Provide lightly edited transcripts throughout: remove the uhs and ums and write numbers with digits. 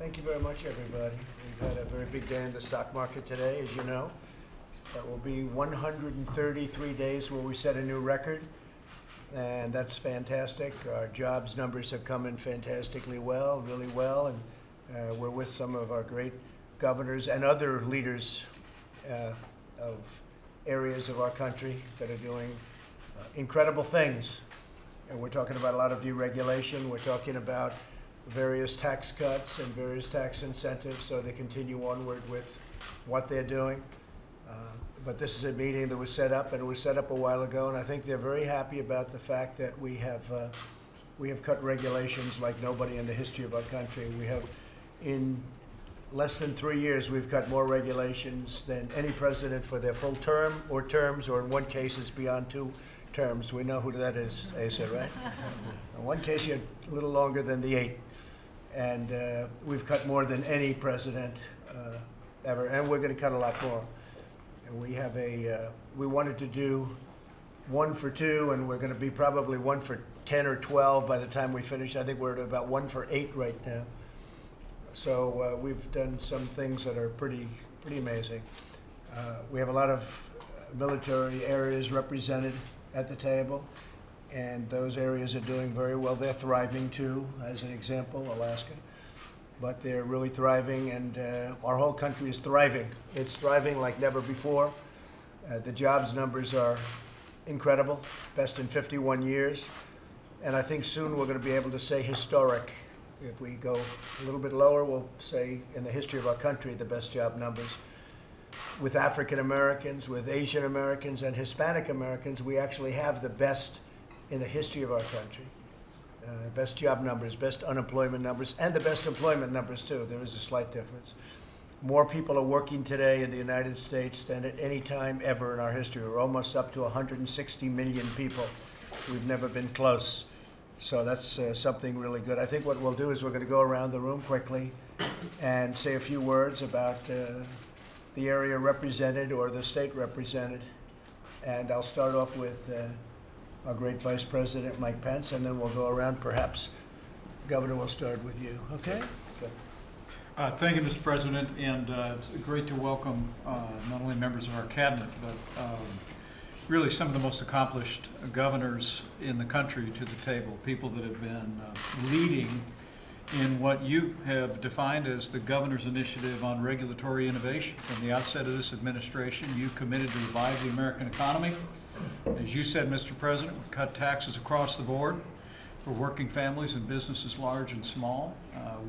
Thank you very much, everybody. We've had a very big day in the stock market today, as you know. That will be 133 days where we set a new record, and that's fantastic. Our jobs numbers have come in fantastically well, really well, and we're with some of our great governors and other leaders of areas of our country that are doing incredible things. And we're talking about a lot of deregulation. We're talking about various tax cuts and various tax incentives, so they continue onward with what they're doing. But this is a meeting that was set up, and it was set up a while ago, and I think they're very happy about the fact that we have cut regulations like nobody in the history of our country. We have, in less than 3 years, we've cut more regulations than any president for their full term or terms, or in one case it's beyond 2 terms. We know who that is, Asa, right? In one case, you're a little longer than the 8. And we've cut more than any president ever, and we're going to cut a lot more. And we have we wanted to do 1 for 2, and we're going to be probably 1 for 10 or 12 by the time we finish. I think we're at about 1 for 8 right now. So we've done some things that are pretty amazing. We have a lot of military areas represented at the table, and those areas are doing very well. They're thriving too, as an example, Alaska. But they're really thriving, and our whole country is thriving. It's thriving like never before. The jobs numbers are incredible, best in 51 years. And I think soon we're going to be able to say historic. If we go a little bit lower, we'll say in the history of our country, the best job numbers. With African Americans, with Asian Americans, and Hispanic Americans, we actually have the best in the history of our country. Best job numbers, best unemployment numbers, and the best employment numbers too. There is a slight difference. More people are working today in the United States than at any time ever in our history. We're almost up to 160 million people. We've never been close. So that's something really good. I think what we'll do is we're going to go around the room quickly and say a few words about the area represented or the state represented. And I'll start off with our great Vice President, Mike Pence, and then we'll go around. Perhaps, Governor, we'll start with you. Okay? Good. Thank you, Mr. President, and it's great to welcome not only members of our cabinet, but really some of the most accomplished governors in the country to the table, people that have been leading in what you have defined as the Governor's Initiative on Regulatory Innovation. From the outset of this administration, you committed to revive the American economy. As you said, Mr. President, we cut taxes across the board for working families and businesses large and small.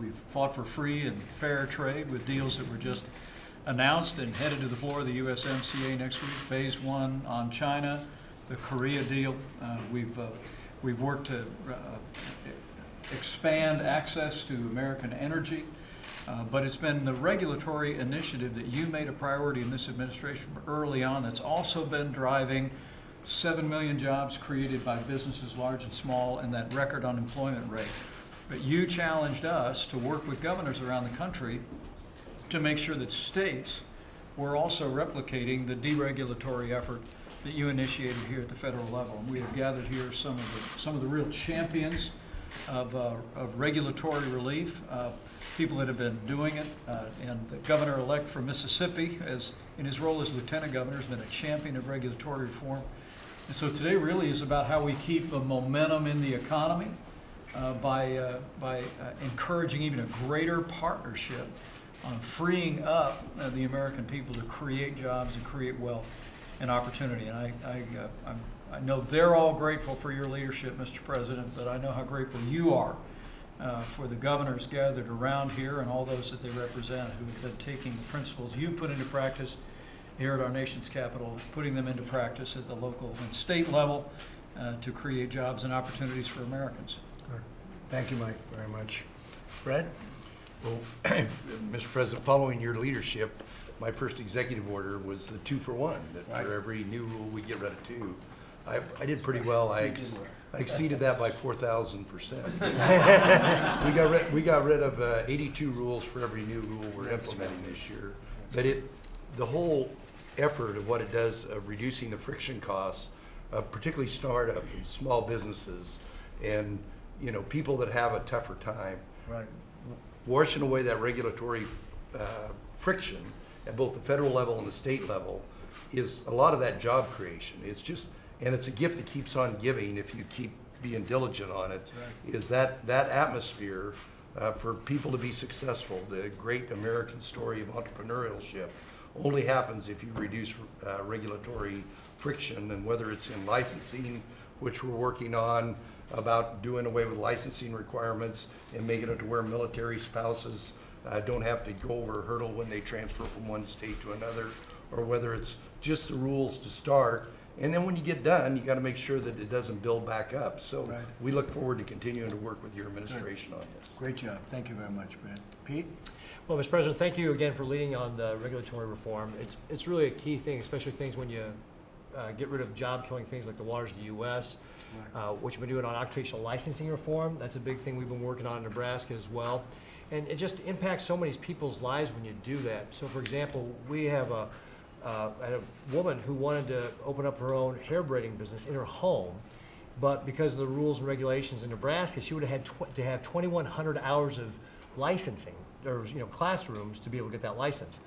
We've fought for free and fair trade with deals that were just announced and headed to the floor of the USMCA next week. Phase 1 on China, the Korea deal. We've worked to expand access to American energy. But it's been the regulatory initiative that you made a priority in this administration early on that's also been driving 7 million jobs created by businesses large and small and that record unemployment rate. But you challenged us to work with governors around the country to make sure that states were also replicating the deregulatory effort that you initiated here at the federal level. And we have gathered here some of the real champions of regulatory relief, people that have been doing it, and the governor-elect from Mississippi, as in his role as lieutenant governor, has been a champion of regulatory reform. And so today really is about how we keep the momentum in the economy by encouraging even a greater partnership on freeing up the American people to create jobs and create wealth and opportunity. And I know they're all grateful for your leadership, Mr. President, but I know how grateful you are for the governors gathered around here and all those that they represent who have been taking the principles you put into practice here at our nation's capital, putting them into practice at the local and state level to create jobs and opportunities for Americans. Good. Thank you, Mike, very much. Brad? Well, Mr. President, following your leadership, my first executive order was the 2 for 1, that right. For every new rule, we get rid of 2. I did pretty well. I exceeded that by 4,000%. We got rid of 82 rules for every new rule we're implementing this year. But the whole effort of what it does of reducing the friction costs, particularly startup and small businesses, and people that have a tougher time. Right. washing away that regulatory friction at both the federal level and the state level is a lot of that job creation. It's just, and it's a gift that keeps on giving if you keep being diligent on it, is that atmosphere for people to be successful. The great American story of entrepreneurship only happens if you reduce regulatory friction, and whether it's in licensing, which we're working on, about doing away with licensing requirements and making it to where military spouses don't have to go over a hurdle when they transfer from one state to another, or whether it's just the rules to start. And then when you get done, you got to make sure that it doesn't build back up. So we look forward to continuing to work with your administration on this. Great job. Thank you very much, Brad. Pete? Well, Mr. President, thank you again for leading on the regulatory reform. It's really a key thing, especially things when you get rid of job-killing things like the waters of the U.S., which we've been doing on occupational licensing reform. That's a big thing we've been working on in Nebraska as well. And it just impacts so many people's lives when you do that. So, for example, we have a woman who wanted to open up her own hair braiding business in her home, but because of the rules and regulations in Nebraska, she would have had to have 2,100 hours of licensing, or classrooms to be able to get that license.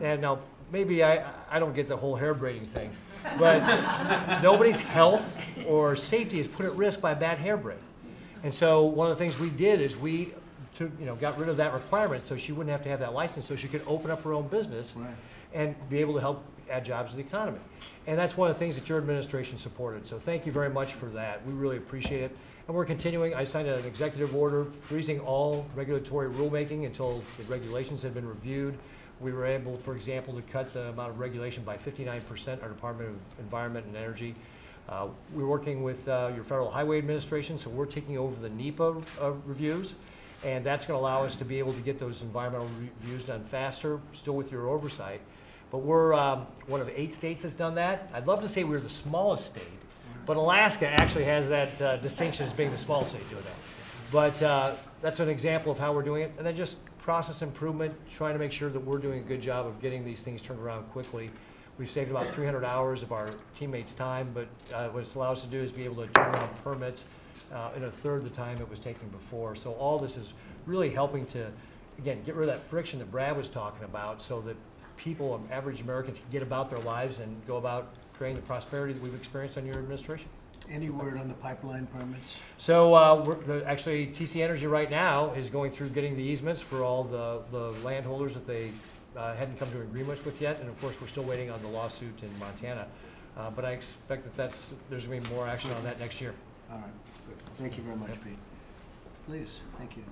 And now, maybe I don't get the whole hair braiding thing, but nobody's health or safety is put at risk by a bad hair braid. And so one of the things we did is we got rid of that requirement so she wouldn't have to have that license, so she could open up her own business and be able to help add jobs to the economy. And that's one of the things that your administration supported. So thank you very much for that. We really appreciate it. And we're continuing. I signed an executive order freezing all regulatory rulemaking until the regulations had been reviewed. We were able, for example, to cut the amount of regulation by 59%, our Department of Environment and Energy. We're working with your Federal Highway Administration, so we're taking over the NEPA reviews. And that's going to allow us to be able to get those environmental reviews done faster, still with your oversight. But we're one of 8 states that's done that. I'd love to say we're the smallest state, but Alaska actually has that distinction as being the smallest state doing that. But that's an example of how we're doing it. And then just process improvement, trying to make sure that we're doing a good job of getting these things turned around quickly. We've saved about 300 hours of our teammates' time, but what it's allowed us to do is be able to turn around permits in a third the time it was taking before. So all this is really helping to, again, get rid of that friction that Brad was talking about, so that people, average Americans, can get about their lives and go about creating the prosperity that we've experienced under your administration. Any word on the pipeline permits? So actually, TC Energy right now is going through getting the easements for all the landholders that they hadn't come to agreements with yet, and of course we're still waiting on the lawsuit in Montana. But I expect that there's going to be more action on that next year. All right, good. Thank you very much, Pete. Please, thank you.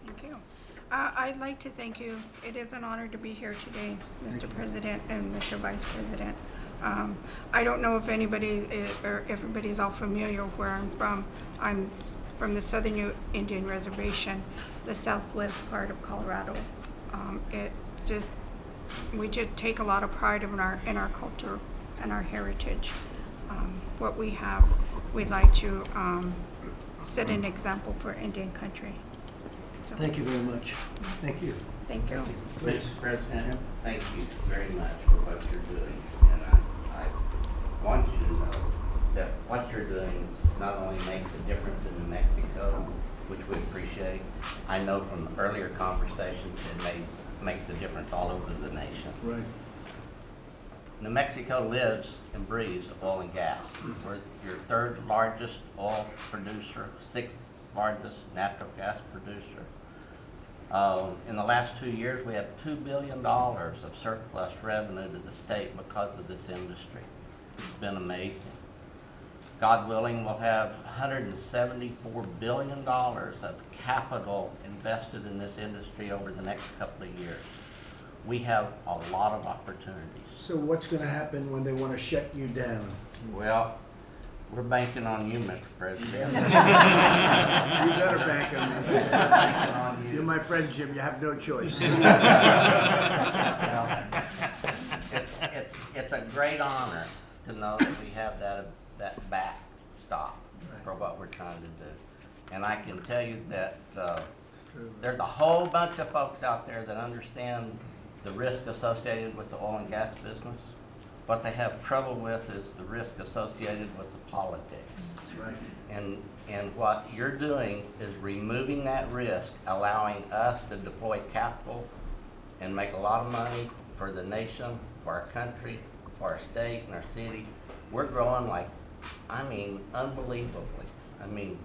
Thank you. I'd like to thank you. It is an honor to be here today, Mr. President and Mr. Vice President. I don't know if anybody or everybody's all familiar where I'm from. I'm from the Southern Indian Reservation, the southwest part of Colorado. We just take a lot of pride in our culture and our heritage. What we have, we'd like to set an example for Indian country. So, Thank you very much. Thank you. thank you. Mr. President, thank you very much for what you're doing. And I want you to know that what you're doing not only makes a difference in New Mexico, which we appreciate, I know from the earlier conversations it makes a difference all over the nation. Right. New Mexico lives and breathes oil and gas. We're your 3rd largest oil producer, 6th largest natural gas producer. In the last 2 years, we have $2 billion of surplus revenue to the state because of this industry. It's been amazing. God willing, we'll have $174 billion of capital invested in this industry over the next couple of years. We have a lot of opportunities. So what's going to happen when they want to shut you down? Well, we're banking on you, Mr. President. You better bank on me. Banking on you. You're my friend, Jim. You have no choice. Well, it's a great honor to know that we have that backstop for what we're trying to do. And I can tell you that there's a whole bunch of folks out there that understand the risk associated with the oil and gas business. What they have trouble with is the risk associated with the politics. Right. And what you're doing is removing that risk, allowing us to deploy capital and make a lot of money for the nation, for our country, for our state and our city. We're growing like, I mean, unbelievably. I mean,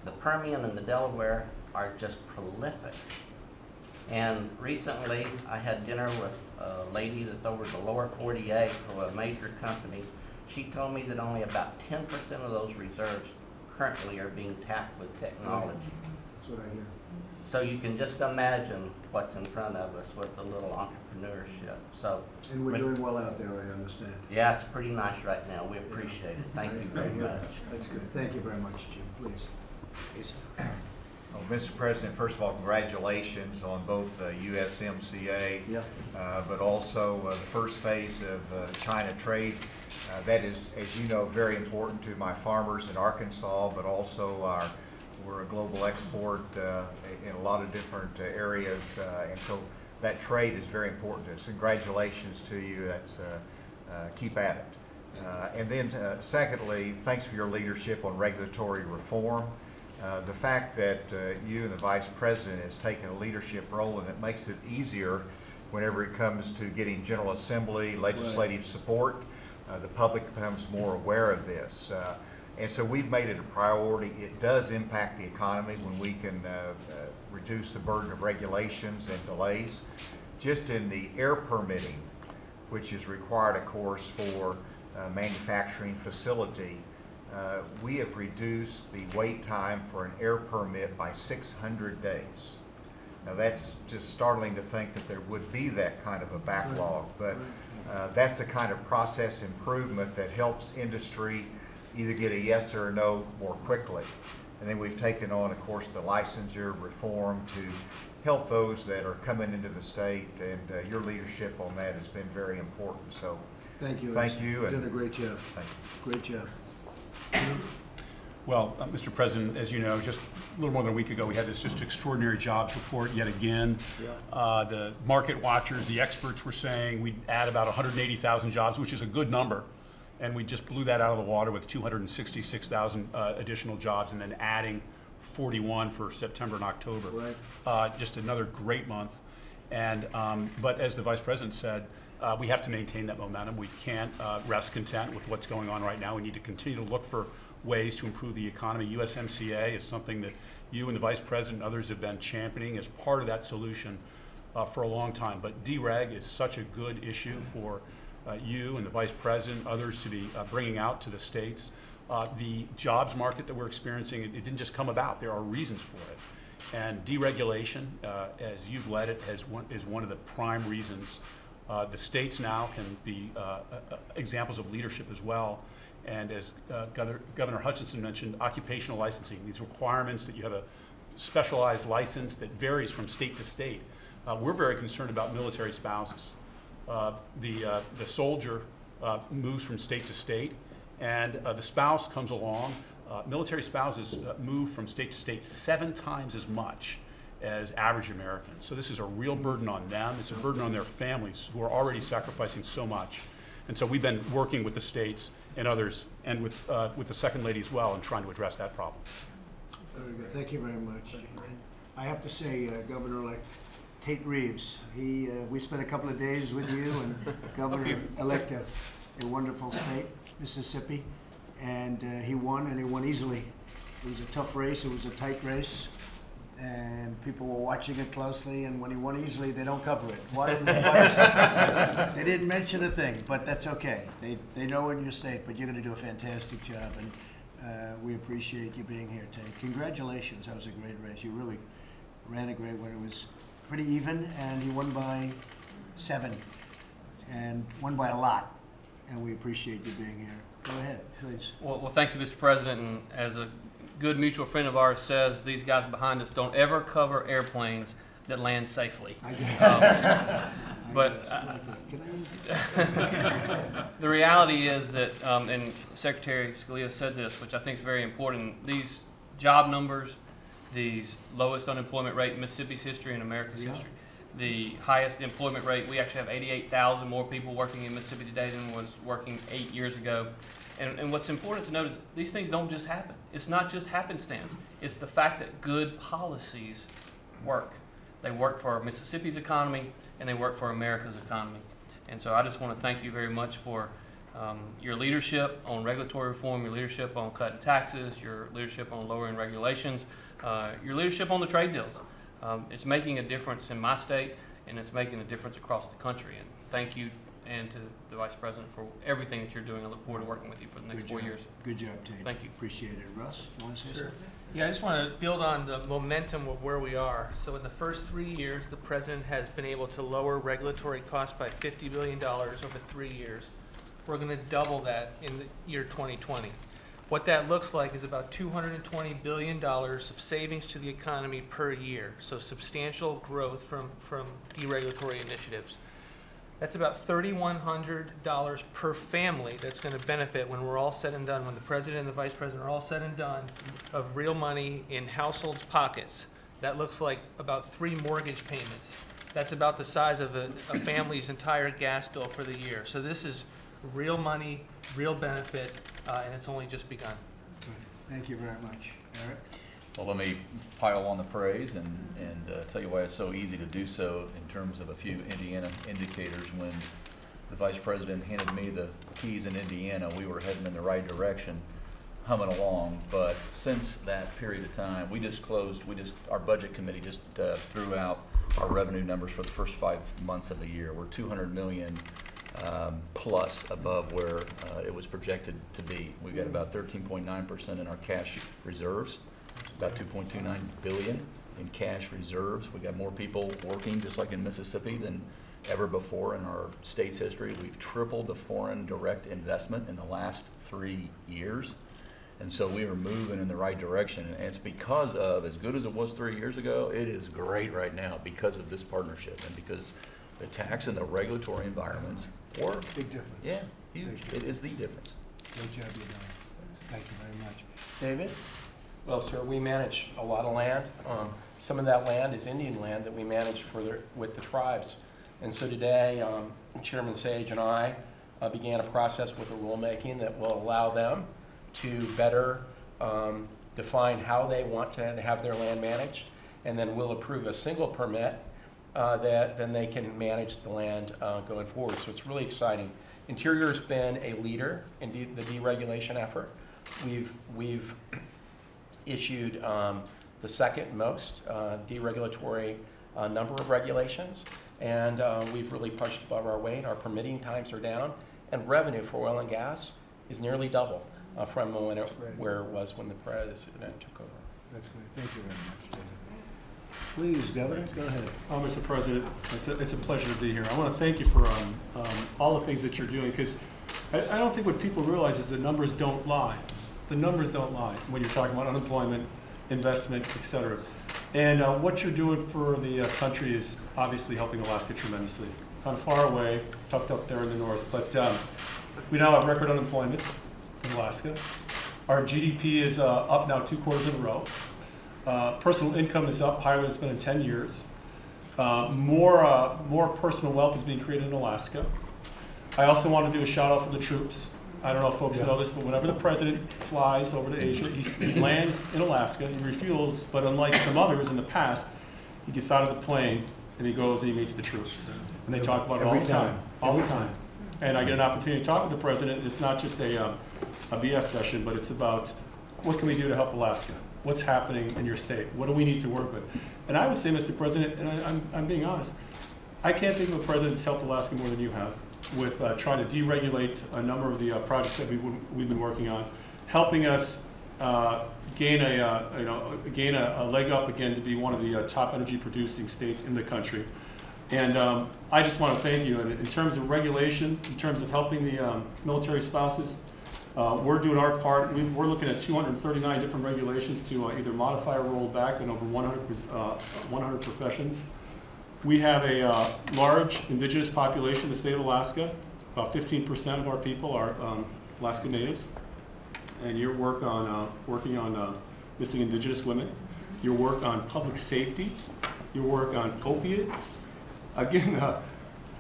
the Permian and the Delaware are just prolific. And recently, I had dinner with a lady that's over the lower 48 for a major company. She told me that only about 10% of those reserves currently are being tapped with technology. That's what I hear. So you can just imagine what's in front of us with a little entrepreneurship. So, And we're doing well out there, I understand. yeah, it's pretty nice right now. We appreciate it. Thank you very much. That's good. Thank you very much, Jim. Please. Yes. Well, Mr. President, first of all, congratulations on both USMCA, Yeah. but also the first phase of China trade. That is, as you know, very important to my farmers in Arkansas, but also we're a global export in a lot of different areas, and so that trade is very important to us. Congratulations to you. That's keep at it. And then secondly, thanks for your leadership on regulatory reform. The fact that you and the Vice President has taken a leadership role, and it makes it easier whenever it comes to getting General Assembly legislative support. The public becomes more aware of this. And so we've made it a priority. It does impact the economy when we can reduce the burden of regulations and delays. Just in the air permitting, which is required, of course, for manufacturing facility, we have reduced the wait time for an air permit by 600 days. Now that's just startling to think that there would be that kind of a backlog, but that's a kind of process improvement that helps industry either get a yes or a no more quickly. And then we've taken on, of course, the licensure reform to help those that are coming into the state, and your leadership on that has been very important. So Thank you. Thank you, You've and- done a great job. thank you. Great job. Well, Mr. President, as you know, just a little more than a week ago, we had this just extraordinary jobs report yet again. Yeah. The market watchers, the experts were saying we'd add about 180,000 jobs, which is a good number. And we just blew that out of the water with 266,000 additional jobs, and then adding 41 for September and October. Right. Just another great month. And but as the Vice President said, we have to maintain that momentum. We can't rest content with what's going on right now. We need to continue to look for ways to improve the economy. USMCA is something that you and the Vice President and others have been championing as part of that solution for a long time. But dereg is such a good issue for you and the Vice President, others to be bringing out to the states. The jobs market that we're experiencing, it didn't just come about. There are reasons for it. And deregulation, as you've led it, is one of the prime reasons. The states now can be examples of leadership as well. And as Governor Hutchinson mentioned, occupational licensing, these requirements that you have a specialized license that varies from state to state. We're very concerned about military spouses. The soldier moves from state to state, and the spouse comes along. Military spouses move from state to state 7 times as much as average Americans. So this is a real burden on them. It's a burden on their families who are already sacrificing so much. And so we've been working with the states and others, and with the Second Lady as well, in trying to address that problem. Very good. Thank you very much. And I have to say, Governor-elect Tate Reeves, we spent a couple of days with you, and Governor-elect of a wonderful state, Mississippi, and he won, and he won easily. It was a tough race. It was a tight race, and people were watching it closely, and when he won easily, they don't cover it. Why they didn't mention a thing, but that's okay. They know in your state, but you're going to do a fantastic job, and we appreciate you being here, Tate. Congratulations. That was a great race. You really ran a great one. It was pretty even, and he won by 7, and won by a lot, and we appreciate you being here. Go ahead, please. Well, thank you, Mr. President. And as a good mutual friend of ours says, these guys behind us don't ever cover airplanes that land safely. I guess. But Can I use that? the reality is that, and Secretary Scalia said this, which I think is very important, these job numbers, these lowest unemployment rate in Mississippi's history and America's Yeah. history, the highest employment rate. We actually have 88,000 more people working in Mississippi today than was working 8 years ago. And what's important to note is these things don't just happen. It's not just happenstance. It's the fact that good policies work. They work for Mississippi's economy, and they work for America's economy. And so I just want to thank you very much for your leadership on regulatory reform, your leadership on cutting taxes, your leadership on lowering regulations, your leadership on the trade deals. It's making a difference in my state, and it's making a difference across the country. And thank you, and to the Vice President, for everything that you're doing. I look forward to working with you for the next 4 years. Good job, Tate. Thank you. Appreciate it. Russ, you want to say something? Yeah, I just want to build on the momentum of where we are. So in the first 3 years, the President has been able to lower regulatory costs by $50 billion over 3 years. We're going to double that in the year 2020. What that looks like is about $220 billion of savings to the economy per year. So substantial growth from deregulatory initiatives. That's about $3,100 per family that's going to benefit when we're all said and done, when the President and the Vice President are all said and done, of real money in households' pockets. That looks like about 3 mortgage payments. That's about the size of a family's entire gas bill for the year. So this is real money, real benefit, and it's only just begun. Good. Thank you very much. Eric? Well, let me pile on the praise and tell you why it's so easy to do so in terms of a few Indiana indicators. When the Vice President handed me the keys in Indiana, we were heading in the right direction, humming along. But since that period of time, our budget committee just threw out our revenue numbers for the first 5 months of the year. We're 200 million plus above where it was projected to be. We've got about 13.9% in our cash reserves. About 2.29 billion in cash reserves. We got more people working, just like in Mississippi, than ever before in our state's history. We've tripled the foreign direct investment in the last 3 years. And so we are moving in the right direction. And it's because of, as good as it was 3 years ago, it is great right now because of this partnership and because the tax and the regulatory environments work. Big difference. Yeah, huge. It is the difference. Great job you're doing. Thank you very much. David? Well, sir, we manage a lot of land. Some of that land is Indian land that we manage with the tribes. And so today, Chairman Sage and I began a process with the rulemaking that will allow them to better define how they want to have their land managed. And then we'll approve a single permit that then they can manage the land going forward. So it's really exciting. Interior has been a leader in the deregulation effort. We've issued the second most deregulatory number of regulations, and we've really punched above our weight. Our permitting times are down, and revenue for oil and gas is nearly double from where it was when the President took over. That's great. Thank you very much, David. Please, Governor, go ahead. Mr. President, it's a pleasure to be here. I want to thank you for all the things that you're doing, because I don't think what people realize is the numbers don't lie. The numbers don't lie when you're talking about unemployment, investment, et cetera. And what you're doing for the country is obviously helping Alaska tremendously. Kind of far away, tucked up there in the north, but we now have record unemployment in Alaska. Our GDP is up now 2 quarters in a row. Personal income is up higher than it's been in 10 years. More personal wealth is being created in Alaska. I also want to do a shout out for the troops. I don't know if folks know this, but whenever the President flies over to Asia, he lands in Alaska, he refuels, but unlike some others in the past, he gets out of the plane and he goes and he meets the troops. And they talk about it all the time, all the time. And I get an opportunity to talk with the President. It's not just a BS session, but it's about what can we do to help Alaska? What's happening in your state? What do we need to work with? And I would say, Mr. President, and I'm being honest, I can't think of a president that's helped Alaska more than you have with trying to deregulate a number of the projects that we've been working on, helping us gain a leg up again to be one of the top energy producing states in the country. And I just want to thank you. And in terms of regulation, in terms of helping the military spouses, we're doing our part. We're looking at 239 different regulations to either modify or roll back in over 100 professions. We have a large indigenous population in the state of Alaska. About 15% of our people are Alaska Natives. And your work on working on missing indigenous women, your work on public safety, your work on opiates, again,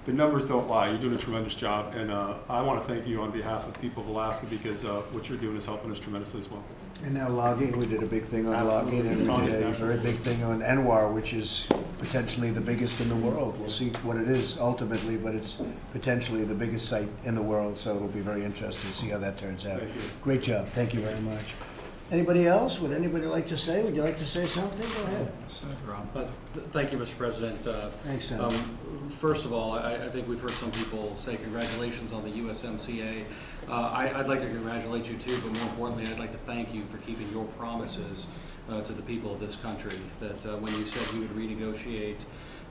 the numbers don't lie. You're doing a tremendous job, and I want to thank you on behalf of the people of Alaska, because what you're doing is helping us tremendously as well. And now logging, we did a big thing on Absolutely. logging, and we Promise did a national. very big thing on Anwar, which is potentially the biggest in the world. We'll see what it is ultimately, but it's potentially the biggest site in the world, so it'll be very interesting to see how that turns out. Thank you. Great job. Thank you very much. Anybody else? Would anybody like to say? Would you like to say something? Go ahead. Thank you, Mr. President. Thanks, Senator. First of all, I think we've heard some people say congratulations on the USMCA. I'd like to congratulate you too, but more importantly, I'd like to thank you for keeping your promises to the people of this country, that when you said you would renegotiate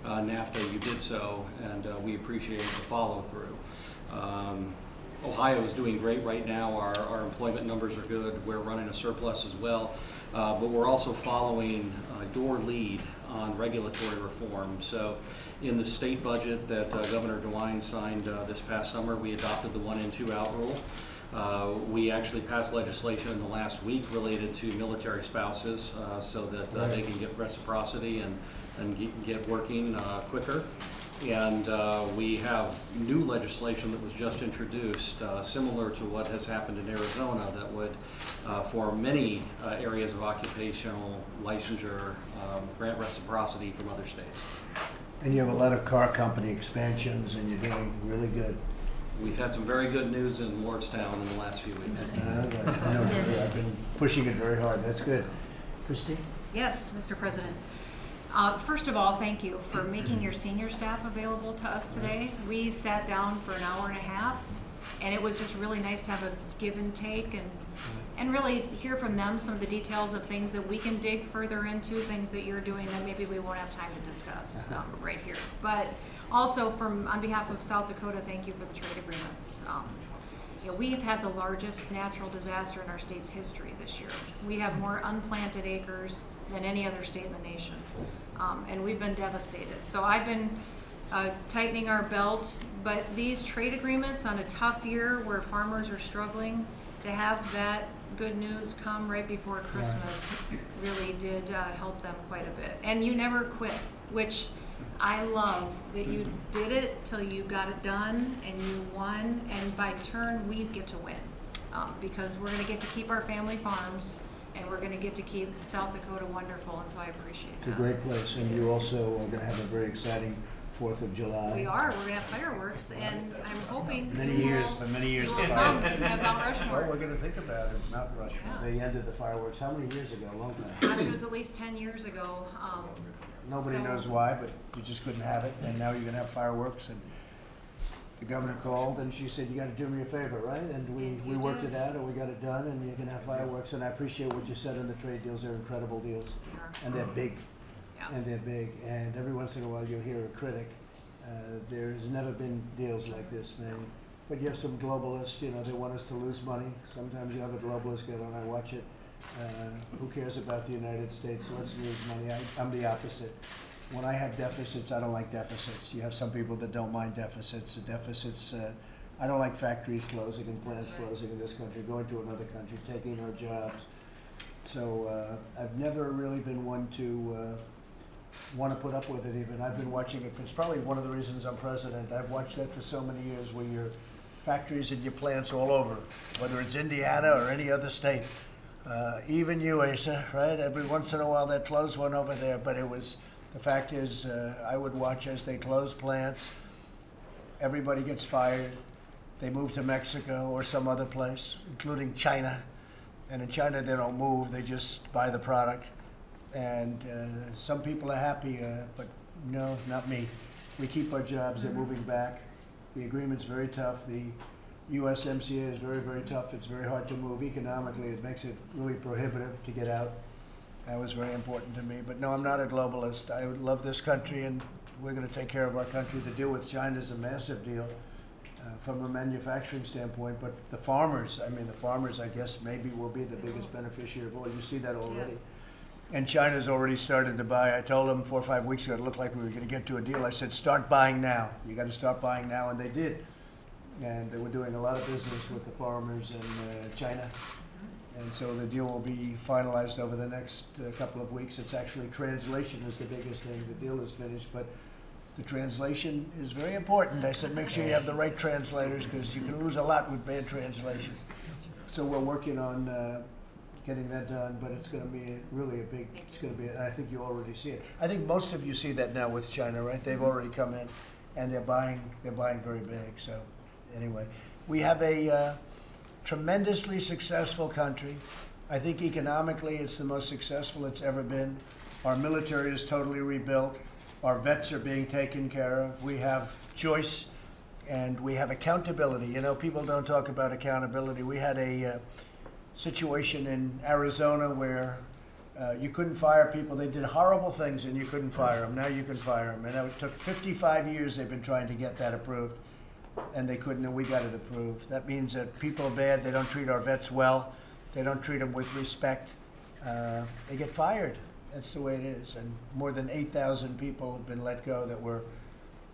NAFTA, you did so, and we appreciate the follow-through. Ohio is doing great right now. Our employment numbers are good. We're running a surplus as well. But we're also following your lead on regulatory reform. So in the state budget that Governor DeWine signed this past summer, we adopted the 1 in 2 out rule. We actually passed legislation in the last week related to military spouses so that they can get reciprocity and get working quicker. And we have new legislation that was just introduced, similar to what has happened in Arizona, that would, for many areas of occupational licensure, grant reciprocity from other states. And you have a lot of car company expansions, and you're doing really good. We've had some very good news in Lordstown in the last few weeks. I know, I've been pushing it very hard. That's good. Christine? Yes, Mr. President. First of all, thank you for making your senior staff available to us today. We sat down for an hour and a half, and it was just really nice to have a give and take and really hear from them some of the details of things that we can dig further into, things that you're doing that maybe we won't have time to discuss right here. But also on behalf of South Dakota, thank you for the trade agreements. We've had the largest natural disaster in our state's history this year. We have more unplanted acres than any other state in the nation, and we've been devastated. So I've been tightening our belt, but these trade agreements on a tough year where farmers are struggling, to have that good news come right before Christmas really did help them quite a bit. And you never quit, which I love that you did it till you got it done and you won, and by turn we get to win because we're going to get to keep our family farms and we're going to get to keep South Dakota wonderful, and so I appreciate that. It's a great place, and you also are going to have a very exciting 4th of July. We are. We're going to have fireworks, and I'm hoping For many years to come and have Mount Rushmore. Well, we're going to think about it. Mount Rushmore. Yeah. They ended the fireworks how many years ago? A long time. Gosh, it was at least 10 years ago. Nobody so- knows why, but you just couldn't have it, and now you're going to have fireworks. And the governor called, and she said, "You got to do me a favor, right?" And we worked it out, and we got it done, and you're going to have fireworks. And I appreciate what you said on the trade deals. They're incredible deals, and they're big. Yeah. And they're big. And every once in a while, you'll hear a critic. There's never been deals like this, man. But you have some globalists, they want us to lose money. Sometimes you have a globalist get on, I watch it. Who cares about the United States? Let's lose money. I'm the opposite. When I have deficits, I don't like deficits. You have some people that don't mind deficits. I don't like factories closing and plants closing in this country, going to another country, taking our jobs. So I've never really been one to want to put up with it even. I've been watching it. It's probably one of the reasons I'm president. I've watched that for so many years, where your factories and your plants all over, whether it's Indiana or any other state. Even you, Asa, right? Every once in a while they'd close one over there, but the fact is, I would watch as they close plants. Everybody gets fired. They move to Mexico or some other place, including China. And in China, they don't move, they just buy the product. And some people are happy, but no, not me. We keep our jobs, they're moving back. The agreement's very tough. The USMCA is very, very tough. It's very hard to move economically. It makes it really prohibitive to get out. That was very important to me. But no, I'm not a globalist. I love this country, and we're going to take care of our country. The deal with China is a massive deal from a manufacturing standpoint. But the farmers, I guess, maybe will be the biggest beneficiary of all. You see that already. Yes. And China's already started to buy. I told them 4 or 5 weeks ago it looked like we were going to get to a deal. I said, start buying now. You got to start buying now, and they did. And they were doing a lot of business with the farmers in China. And so the deal will be finalized over the next couple of weeks. It's actually translation is the biggest thing. The deal is finished, but the translation is very important. I said, make sure you have the right translators because you can lose a lot with bad translation. So we're working on getting that done, but it's going to be really a big, it's going to be, I think you already see it. I think most of you see that now with China, right? They've already come in and they're buying very big. So anyway, we have a tremendously successful country. I think economically it's the most successful it's ever been. Our military is totally rebuilt. Our vets are being taken care of. We have choice and we have accountability. You know, people don't talk about accountability. We had a situation in Arizona where you couldn't fire people. They did horrible things and you couldn't fire them. Now you can fire them. And it took 55 years they've been trying to get that approved. And they couldn't, and we got it approved. That means that people are bad. They don't treat our vets well. They don't treat them with respect. They get fired. That's the way it is. And more than 8,000 people have been let go that were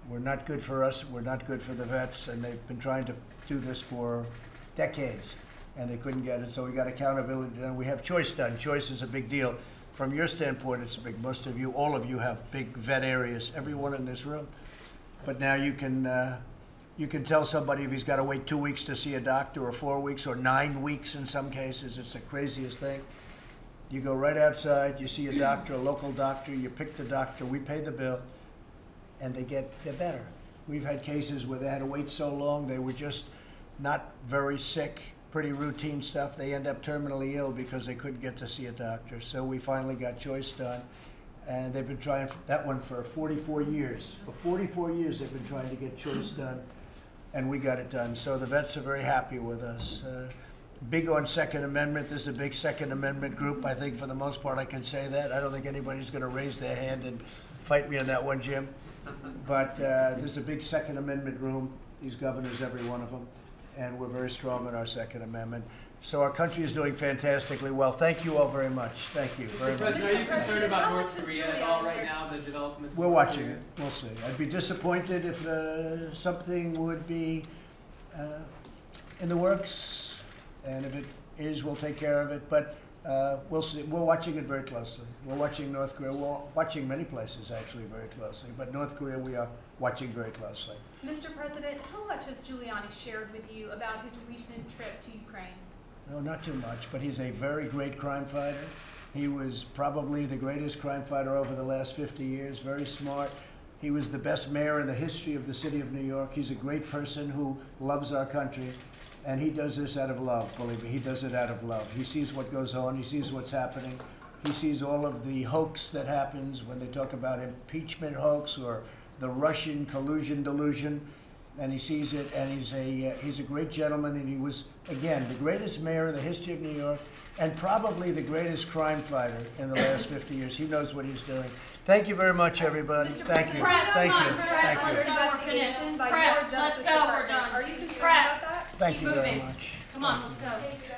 not good for us, were not good for the vets, and they've been trying to do this for decades, and they couldn't get it. So we got accountability done. We have choice done. Choice is a big deal. From your standpoint, it's big. Most of you, all of you have big vet areas, everyone in this room. But now you can tell somebody if he's got to wait 2 weeks to see a doctor, or 4 weeks, or 9 weeks in some cases. It's the craziest thing. You go right outside, you see a doctor, a local doctor, you pick the doctor, we pay the bill, and they're better. We've had cases where they had to wait so long, they were just not very sick, pretty routine stuff. They end up terminally ill because they couldn't get to see a doctor. So we finally got choice done. And they've been trying that one for 44 years. For 44 years they've been trying to get choice done, and we got it done. So the vets are very happy with us. Big on Second Amendment. This is a big Second Amendment group. I think for the most part I can say that. I don't think anybody's going to raise their hand and fight me on that one, Jim. But this is a big Second Amendment room. These governors, every one of them. And we're very strong on our Second Amendment. So our country is doing fantastically well. Thank you all very much. Thank you very much. President, are you concerned about North Korea at all right now, the developments? We're watching it. We'll see. I'd be disappointed if something would be in the works. And if it is, we'll take care of it. But we'll see. We're watching it very closely. We're watching North Korea. We're watching many places, actually, very closely. But North Korea, we are watching very closely. Mr. President, how much has Giuliani shared with you about his recent trip to Ukraine? No, not too much. But he's a very great crime fighter. He was probably the greatest crime fighter over the last 50 years. Very smart. He was the best mayor in the history of the city of New York. He's a great person who loves our country. And he does this out of love, believe me. He does it out of love. He sees what goes on. He sees what's happening. He sees all of the hoax that happens when they talk about impeachment hoax or the Russian collusion delusion. And he sees it, and he's a great gentleman, and he was, again, the greatest mayor in the history of New York, and probably the greatest crime fighter in the last 50 years. He knows what he's doing. Thank you very much, everybody. Thank you. Thank you. Thank you. Investigation by Press, your Justice let's go, we're Department. done. Are you concerned Press. about that? Thank you very moving. much. Come on, let's go.